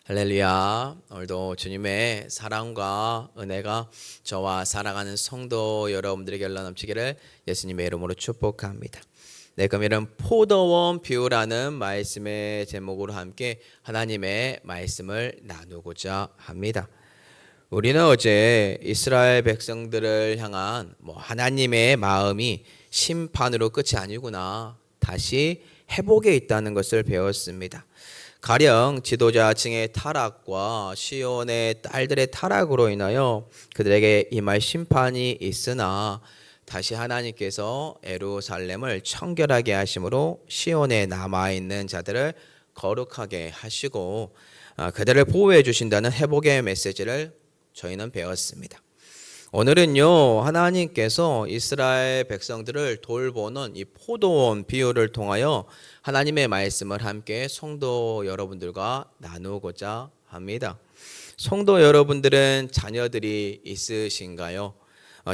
할렐루야. 오늘도 주님의 사랑과 은혜가 저와 사랑하는 성도 여러분들에게 흘러 넘치기를 예수님의 이름으로 축복합니다. 네, 그럼 이런 포도원 비유라는 말씀의 제목으로 함께 하나님의 말씀을 나누고자 합니다. 우리는 어제 이스라엘 백성들을 향한 하나님의 마음이 심판으로 끝이 아니구나, 다시 회복에 있다는 것을 배웠습니다. 가령 지도자층의 타락과 시온의 딸들의 타락으로 인하여 그들에게 임할 심판이 있으나 다시 하나님께서 예루살렘을 청결하게 하심으로 시온에 남아있는 자들을 거룩하게 하시고 그들을 보호해 주신다는 회복의 메시지를 저희는 배웠습니다. 오늘은요, 하나님께서 이스라엘 백성들을 돌보는 이 포도원 비유를 통하여 하나님의 말씀을 함께 성도 여러분들과 나누고자 합니다. 성도 여러분들은 자녀들이 있으신가요?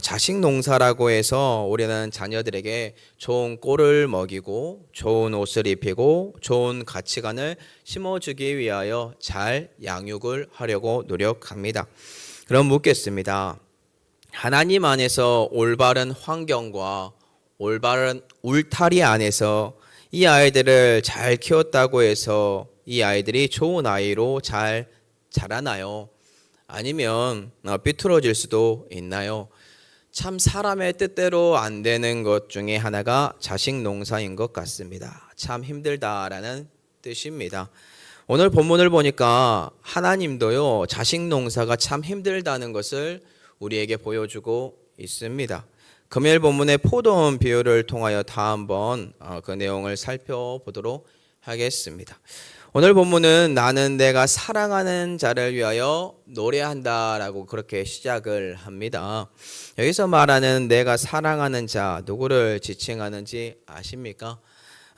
자식 농사라고 해서 우리는 자녀들에게 좋은 꼴을 먹이고 좋은 옷을 입히고 좋은 가치관을 심어주기 위하여 잘 양육을 하려고 노력합니다. 그럼 묻겠습니다. 하나님 안에서 올바른 환경과 올바른 울타리 안에서 이 아이들을 잘 키웠다고 해서 이 아이들이 좋은 아이로 잘 자라나요? 아니면 삐뚤어질 수도 있나요? 참 사람의 뜻대로 안 되는 것 중에 하나가 자식 농사인 것 같습니다. 참 힘들다라는 뜻입니다. 오늘 본문을 보니까 하나님도요, 자식 농사가 참 힘들다는 것을 우리에게 보여주고 있습니다. 금요일 본문의 포도원 비유를 통하여 다 한번 그 내용을 살펴보도록 하겠습니다. 오늘 본문은 나는 내가 사랑하는 자를 위하여 노래한다라고 그렇게 시작을 합니다. 여기서 말하는 내가 사랑하는 자, 누구를 지칭하는지 아십니까?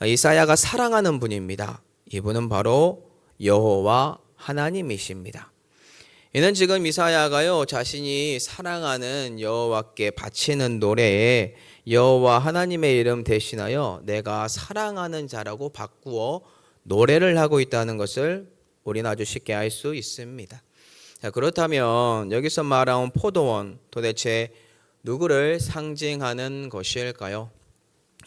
이사야가 사랑하는 분입니다. 이분은 바로 여호와 하나님이십니다. 이는 지금 이사야가요, 자신이 사랑하는 여호와께 바치는 노래에 여호와 하나님의 이름 대신하여 내가 사랑하는 자라고 바꾸어 노래를 하고 있다는 것을 우리는 아주 쉽게 알 수 있습니다. 자, 그렇다면 여기서 말하는 포도원, 도대체 누구를 상징하는 것일까요?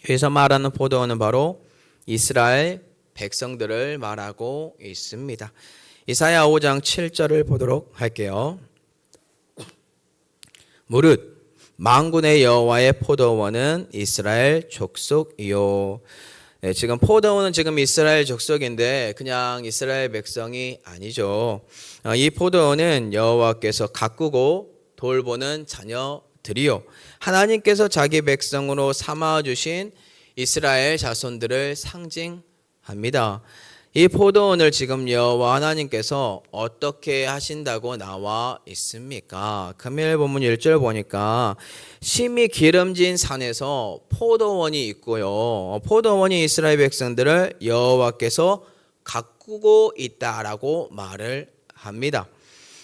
여기서 말하는 포도원은 바로 이스라엘 백성들을 말하고 있습니다. 이사야 5장 7절을 보도록 할게요. 무릇 만군의 여호와의 포도원은 이스라엘 족속이요. 네, 지금 포도원은 지금 이스라엘 족속인데 그냥 이스라엘 백성이 아니죠. 이 포도원은 여호와께서 가꾸고 돌보는 자녀들이요, 하나님께서 자기 백성으로 삼아주신 이스라엘 자손들을 상징합니다. 이 포도원을 지금 여호와 하나님께서 어떻게 하신다고 나와 있습니까? 금요일 본문 1절 보니까 심히 기름진 산에서 포도원이 있고요, 포도원이 이스라엘 백성들을 여호와께서 가꾸고 있다라고 말을 합니다.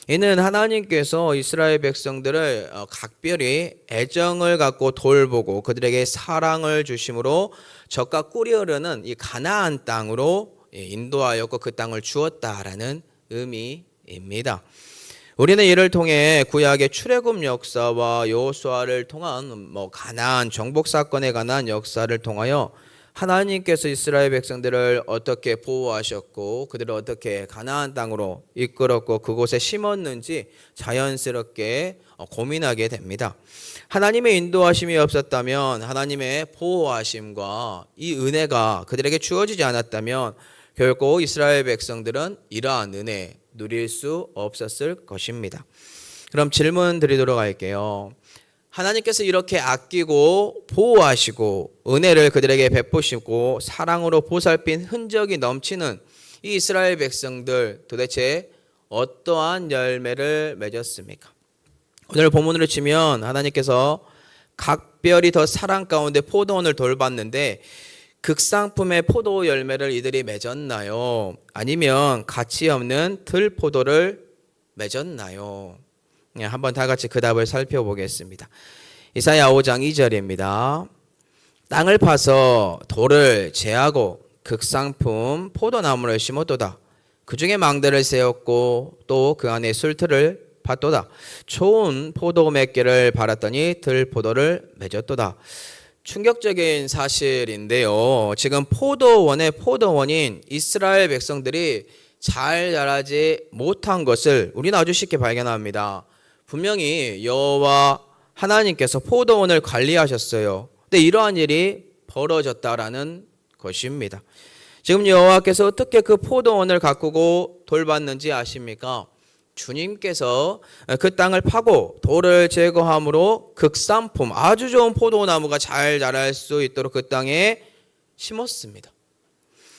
이는 하나님께서 이스라엘 백성들을 각별히 애정을 갖고 돌보고 그들에게 사랑을 주심으로 젖과 꿀이 흐르는 이 가나안 땅으로 인도하였고 그 땅을 주었다라는 의미입니다. 우리는 이를 통해 구약의 출애굽 역사와 여호수아를 통한 가나안 정복 사건에 관한 역사를 통하여 하나님께서 이스라엘 백성들을 어떻게 보호하셨고 그들을 어떻게 가나안 땅으로 이끌었고 그곳에 심었는지 자연스럽게 고민하게 됩니다. 하나님의 인도하심이 없었다면, 하나님의 보호하심과 이 은혜가 그들에게 주어지지 않았다면 결코 이스라엘 백성들은 이러한 은혜 누릴 수 없었을 것입니다. 그럼 질문 드리도록 할게요. 하나님께서 이렇게 아끼고 보호하시고 은혜를 그들에게 베푸시고 사랑으로 보살핀 흔적이 넘치는 이 이스라엘 백성들, 도대체 어떠한 열매를 맺었습니까? 오늘 본문으로 치면 하나님께서 각별히 더 사랑 가운데 포도원을 돌봤는데 극상품의 포도 열매를 이들이 맺었나요? 아니면 가치 없는 들포도를 맺었나요? 한번 다 같이 그 답을 살펴보겠습니다. 이사야 5장 2절입니다. 땅을 파서 돌을 제하고 극상품 포도나무를 심었도다. 그 중에 망대를 세웠고 또 그 안에 술틀을 팠도다. 좋은 포도 몇 개를 발았더니 들포도를 맺었도다. 충격적인 사실인데요. 지금 포도원의 포도원인 이스라엘 백성들이 잘 자라지 못한 것을 우리는 아주 쉽게 발견합니다. 분명히 여호와 하나님께서 포도원을 관리하셨어요. 근데 이러한 일이 벌어졌다라는 것입니다. 지금 여호와께서 어떻게 그 포도원을 가꾸고 돌봤는지 아십니까? 주님께서 그 땅을 파고 돌을 제거함으로 극산품 아주 좋은 포도나무가 잘 자랄 수 있도록 그 땅에 심었습니다.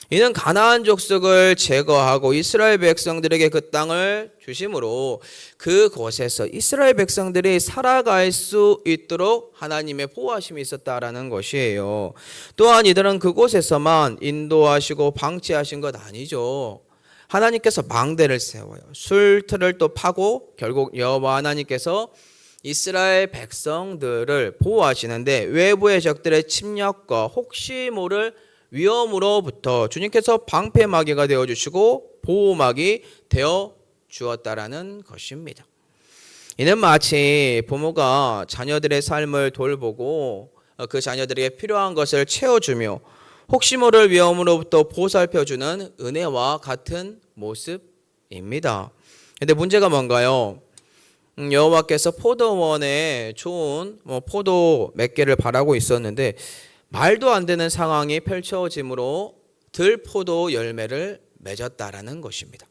이는 가나안 족속을 제거하고 이스라엘 백성들에게 그 땅을 주심으로 그곳에서 이스라엘 백성들이 살아갈 수 있도록 하나님의 보호하심이 있었다라는 것이에요. 또한 이들은 그곳에서만 인도하시고 방치하신 것 아니죠. 하나님께서 망대를 세워요. 술틀을 또 파고 결국 여호와 하나님께서 이스라엘 백성들을 보호하시는데 외부의 적들의 침략과 혹시 모를 위험으로부터 주님께서 방패막이가 되어주시고 보호막이 되어주었다라는 것입니다. 이는 마치 부모가 자녀들의 삶을 돌보고 그 자녀들에게 필요한 것을 채워주며 혹시 모를 위험으로부터 보살펴주는 은혜와 같은 모습입니다. 그런데 문제가 뭔가요? 여호와께서 포도원에 좋은 포도 몇 개를 바라고 있었는데 말도 안 되는 상황이 펼쳐짐으로 들포도 열매를 맺었다라는 것입니다.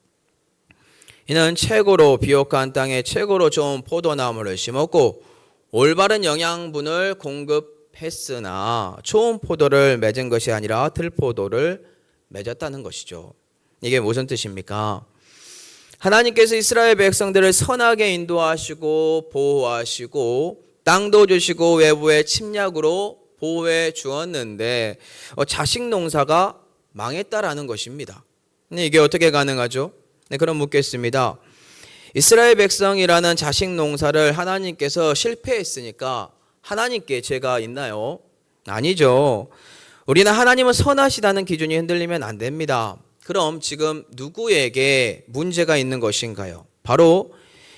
이는 최고로 비옥한 땅에 최고로 좋은 포도나무를 심었고 올바른 영양분을 공급했으나 좋은 포도를 맺은 것이 아니라 들포도를 맺었다는 것이죠. 이게 무슨 뜻입니까? 하나님께서 이스라엘 백성들을 선하게 인도하시고 보호하시고 땅도 주시고 외부의 침략으로 보호해 주었는데 자식 농사가 망했다라는 것입니다. 이게 어떻게 가능하죠? 네, 그럼 묻겠습니다. 이스라엘 백성이라는 자식 농사를 하나님께서 실패했으니까 하나님께 죄가 있나요? 아니죠. 우리는 하나님은 선하시다는 기준이 흔들리면 안 됩니다. 그럼 지금 누구에게 문제가 있는 것인가요? 바로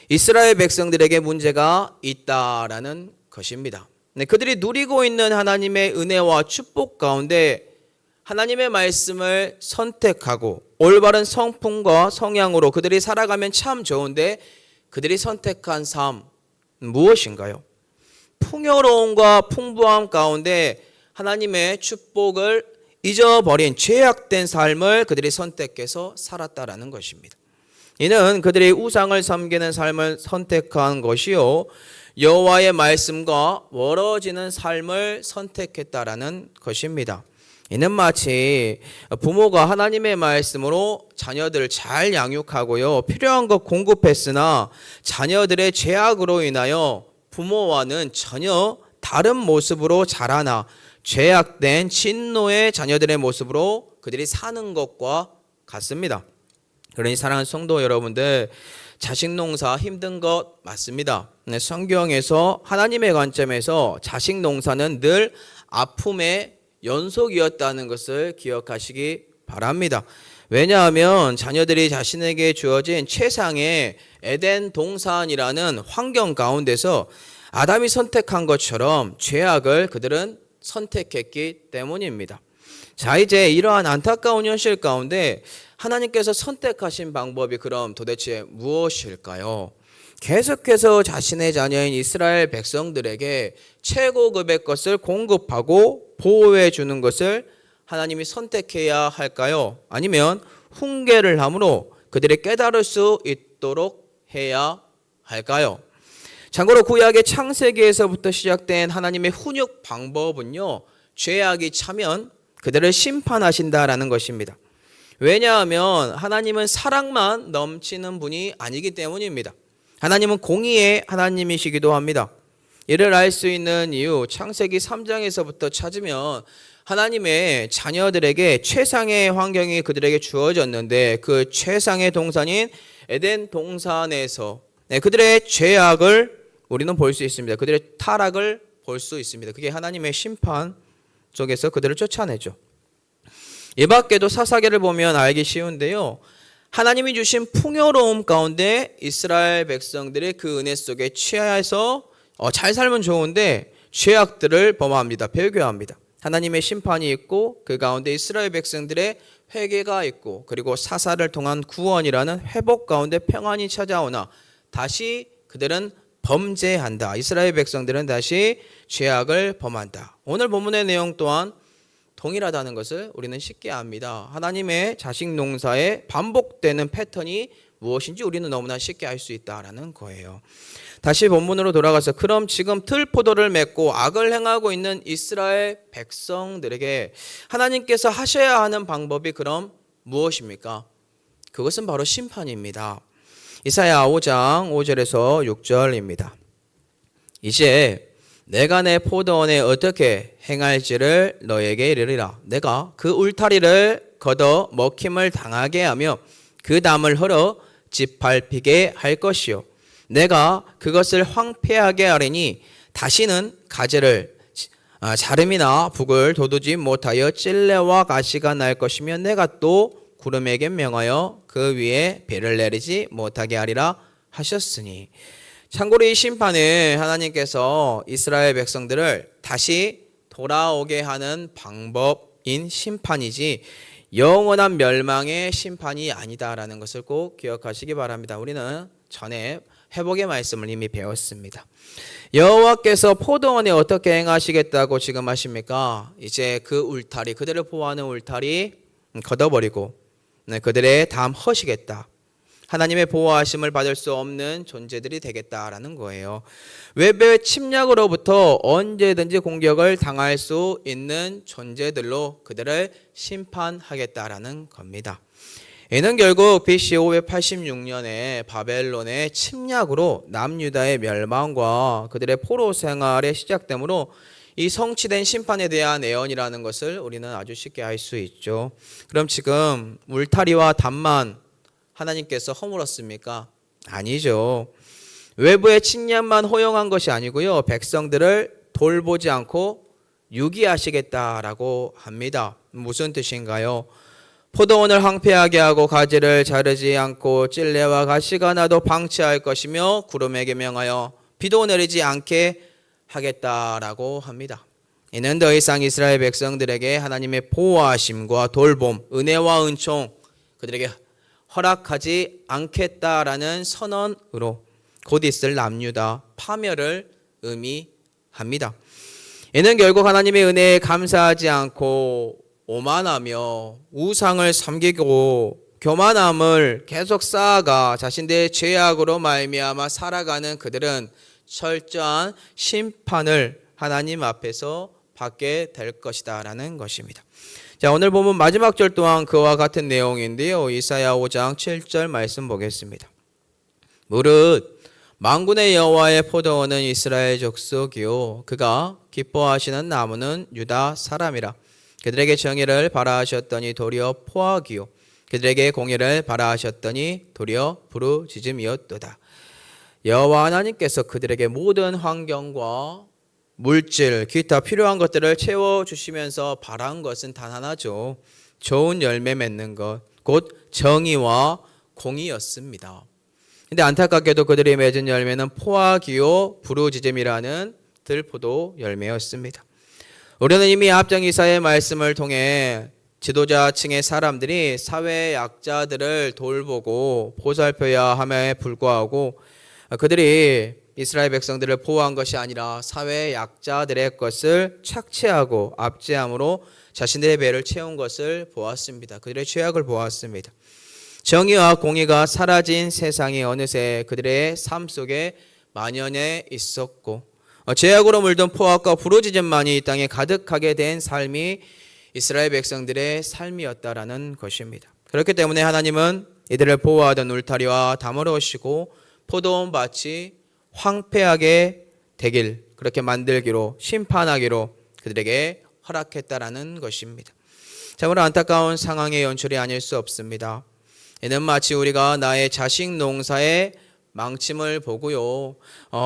이스라엘 백성들에게 문제가 있다라는 것입니다. 네, 그들이 누리고 있는 하나님의 은혜와 축복 가운데 하나님의 말씀을 선택하고 올바른 성품과 성향으로 그들이 살아가면 참 좋은데 그들이 선택한 삶 무엇인가요? 풍요로움과 풍부함 가운데 하나님의 축복을 잊어버린 죄악된 삶을 그들이 선택해서 살았다라는 것입니다. 이는 그들이 우상을 섬기는 삶을 선택한 것이요 여호와의 말씀과 멀어지는 삶을 선택했다라는 것입니다. 이는 마치 부모가 하나님의 말씀으로 자녀들을 잘 양육하고요 필요한 것 공급했으나 자녀들의 죄악으로 인하여 부모와는 전혀 다른 모습으로 자라나 죄악된 진노의 자녀들의 모습으로 그들이 사는 것과 같습니다. 그러니 사랑하는 성도 여러분들, 자식 농사 힘든 것 맞습니다. 성경에서 하나님의 관점에서 자식 농사는 늘 아픔의 연속이었다는 것을 기억하시기 바랍니다. 왜냐하면 자녀들이 자신에게 주어진 최상의 에덴 동산이라는 환경 가운데서 아담이 선택한 것처럼 죄악을 그들은 선택했기 때문입니다. 자, 이제 이러한 안타까운 현실 가운데 하나님께서 선택하신 방법이 그럼 도대체 무엇일까요? 계속해서 자신의 자녀인 이스라엘 백성들에게 최고급의 것을 공급하고 보호해 주는 것을 하나님이 선택해야 할까요? 아니면 훈계를 함으로 그들이 깨달을 수 있도록 해야 할까요? 참고로 구약의 창세기에서부터 시작된 하나님의 훈육 방법은요, 죄악이 차면 그들을 심판하신다라는 것입니다. 왜냐하면 하나님은 사랑만 넘치는 분이 아니기 때문입니다. 하나님은 공의의 하나님이시기도 합니다. 이를 알 수 있는 이유, 창세기 3장에서부터 찾으면 하나님의 자녀들에게 최상의 환경이 그들에게 주어졌는데 그 최상의 동산인 에덴 동산에서 그들의 죄악을 우리는 볼 수 있습니다. 그들의 타락을 볼 수 있습니다. 그게 하나님의 심판 쪽에서 그들을 쫓아내죠. 이 밖에도 사사기를 보면 알기 쉬운데요. 하나님이 주신 풍요로움 가운데 이스라엘 백성들이 그 은혜 속에 취해서 잘 살면 좋은데 죄악들을 범합니다. 배교합니다. 하나님의 심판이 있고 그 가운데 이스라엘 백성들의 회개가 있고 그리고 사사를 통한 구원이라는 회복 가운데 평안이 찾아오나 다시 그들은 범죄한다. 이스라엘 백성들은 다시 죄악을 범한다. 오늘 본문의 내용 또한 동일하다는 것을 우리는 쉽게 압니다. 하나님의 자식 농사에 반복되는 패턴이 무엇인지 우리는 너무나 쉽게 알 수 있다라는 거예요. 다시 본문으로 돌아가서 그럼 지금 들포도를 맺고 악을 행하고 있는 이스라엘 백성들에게 하나님께서 하셔야 하는 방법이 그럼 무엇입니까? 그것은 바로 심판입니다. 이사야 5장 5절에서 6절입니다. 이제 내가 내 포도원에 어떻게 행할지를 너에게 이르리라. 내가 그 울타리를 걷어 먹힘을 당하게 하며 그 담을 헐어 짓밟히게 할 것이요 내가 그것을 황폐하게 하리니 다시는 가지를 자름이나 북을 돋우지 못하여 찔레와 가시가 날 것이며 내가 또 구름에게 명하여 그 위에 비를 내리지 못하게 하리라 하셨으니. 참고로 이 심판은 하나님께서 이스라엘 백성들을 다시 돌아오게 하는 방법인 심판이지 영원한 멸망의 심판이 아니다라는 것을 꼭 기억하시기 바랍니다. 우리는 전에 회복의 말씀을 이미 배웠습니다. 여호와께서 포도원에 어떻게 행하시겠다고 지금 하십니까? 이제 그 울타리, 그들을 보호하는 울타리 걷어버리고 그들의 담 허시겠다. 하나님의 보호하심을 받을 수 없는 존재들이 되겠다라는 거예요. 외부의 침략으로부터 언제든지 공격을 당할 수 있는 존재들로 그들을 심판하겠다라는 겁니다. 이는 결국 BC 586년에 바벨론의 침략으로 남유다의 멸망과 그들의 포로 생활의 시작되므로 이 성취된 심판에 대한 예언이라는 것을 우리는 아주 쉽게 알 수 있죠. 그럼 지금 울타리와 담만 하나님께서 허물었습니까? 아니죠. 외부의 침략만 허용한 것이 아니고요. 백성들을 돌보지 않고 유기하시겠다라고 합니다. 무슨 뜻인가요? 포도원을 황폐하게 하고 가지를 자르지 않고 찔레와 가시가 나도 방치할 것이며 구름에게 명하여 비도 내리지 않게 하겠다라고 합니다. 이는 더 이상 이스라엘 백성들에게 하나님의 보호하심과 돌봄, 은혜와 은총 그들에게 허락하지 않겠다라는 선언으로 곧 있을 남유다 파멸을 의미합니다. 이는 결국 하나님의 은혜에 감사하지 않고 오만하며 우상을 섬기고 교만함을 계속 쌓아가 자신들의 죄악으로 말미암아 살아가는 그들은 철저한 심판을 하나님 앞에서 받게 될 것이다 라는 것입니다. 자, 오늘 보면 마지막 절 또한 그와 같은 내용인데요. 이사야 5장 7절 말씀 보겠습니다. 무릇 만군의 여호와의 포도원은 이스라엘 족속이요 그가 기뻐하시는 나무는 유다 사람이라. 그들에게 정의를 바라하셨더니 도리어 포악이요 그들에게 공의를 바라하셨더니 도리어 부르짖음이었도다. 여호와 하나님께서 그들에게 모든 환경과 물질, 기타 필요한 것들을 채워주시면서 바란 것은 단 하나죠. 좋은 열매 맺는 것, 곧 정의와 공의였습니다. 근데 안타깝게도 그들이 맺은 열매는 포악이요 부르짖음이라는 들포도 열매였습니다. 우리는 이미 앞장 이사의 말씀을 통해 지도자층의 사람들이 사회 약자들을 돌보고 보살펴야 함에 불구하고 그들이 이스라엘 백성들을 보호한 것이 아니라 사회 약자들의 것을 착취하고 압제함으로 자신들의 배를 채운 것을 보았습니다. 그들의 죄악을 보았습니다. 정의와 공의가 사라진 세상이 어느새 그들의 삶 속에 만연해 있었고 죄악으로 물든 포악과 부르짖음만이 이 땅에 가득하게 된 삶이 이스라엘 백성들의 삶이었다라는 것입니다. 그렇기 때문에 하나님은 이들을 보호하던 울타리와 담을 오시고 포도원 밭이 황폐하게 되길 그렇게 만들기로 심판하기로 그들에게 허락했다라는 것입니다. 참으로 안타까운 상황의 연출이 아닐 수 없습니다. 이는 마치 우리가 나의 자식 농사에 망침을 보고요.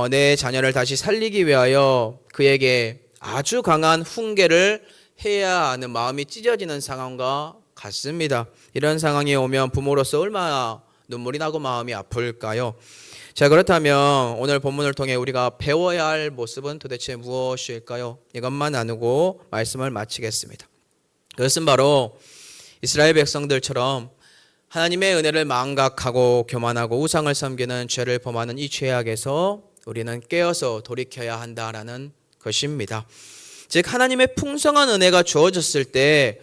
내 자녀를 다시 살리기 위하여 그에게 아주 강한 훈계를 해야 하는 마음이 찢어지는 상황과 같습니다. 이런 상황이 오면 부모로서 얼마나 눈물이 나고 마음이 아플까요? 자, 그렇다면 오늘 본문을 통해 우리가 배워야 할 모습은 도대체 무엇일까요? 이것만 나누고 말씀을 마치겠습니다. 그것은 바로 이스라엘 백성들처럼 하나님의 은혜를 망각하고 교만하고 우상을 섬기는 죄를 범하는 이 죄악에서 우리는 깨어서 돌이켜야 한다라는 것입니다. 즉 하나님의 풍성한 은혜가 주어졌을 때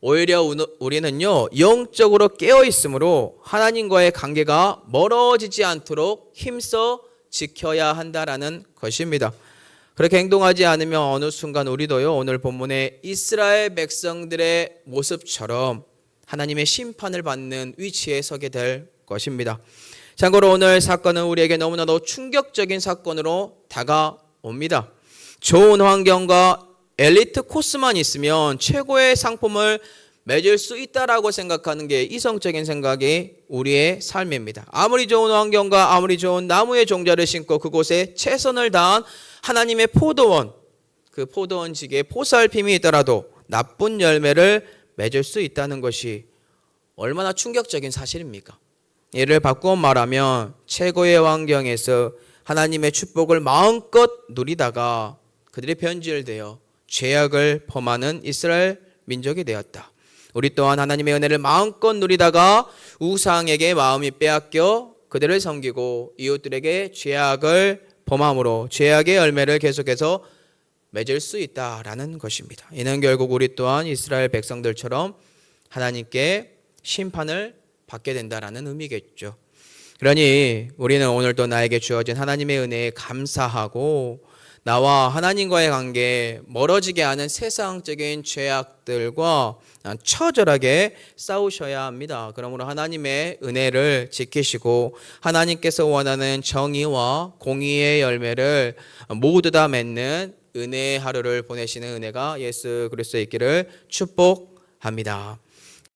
오히려 우리는요 영적으로 깨어 있으므로 하나님과의 관계가 멀어지지 않도록 힘써 지켜야 한다라는 것입니다. 그렇게 행동하지 않으면 어느 순간 우리도요 오늘 본문의 이스라엘 백성들의 모습처럼 하나님의 심판을 받는 위치에 서게 될 것입니다. 참고로 오늘 사건은 우리에게 너무나도 충격적인 사건으로 다가옵니다. 좋은 환경과 엘리트 코스만 있으면 최고의 상품을 맺을 수 있다라고 생각하는 게 이성적인 생각이 우리의 삶입니다. 아무리 좋은 환경과 아무리 좋은 나무의 종자를 심고 그곳에 최선을 다한 하나님의 포도원, 그 포도원지기에 보살핌이 있더라도 나쁜 열매를 맺을 수 있다는 것이 얼마나 충격적인 사실입니까? 이를 바꾸어 말하면 최고의 환경에서 하나님의 축복을 마음껏 누리다가 그들이 변질되어 죄악을 범하는 이스라엘 민족이 되었다. 우리 또한 하나님의 은혜를 마음껏 누리다가 우상에게 마음이 빼앗겨 그들을 섬기고 이웃들에게 죄악을 범함으로 죄악의 열매를 계속해서 맺을 수 있다라는 것입니다. 이는 결국 우리 또한 이스라엘 백성들처럼 하나님께 심판을 받게 된다라는 의미겠죠. 그러니 우리는 오늘도 나에게 주어진 하나님의 은혜에 감사하고 나와 하나님과의 관계 멀어지게 하는 세상적인 죄악들과 처절하게 싸우셔야 합니다. 그러므로 하나님의 은혜를 지키시고 하나님께서 원하는 정의와 공의의 열매를 모두 다 맺는 은혜의 하루를 보내시는 은혜가 예수 그리스도에 있기를 축복합니다.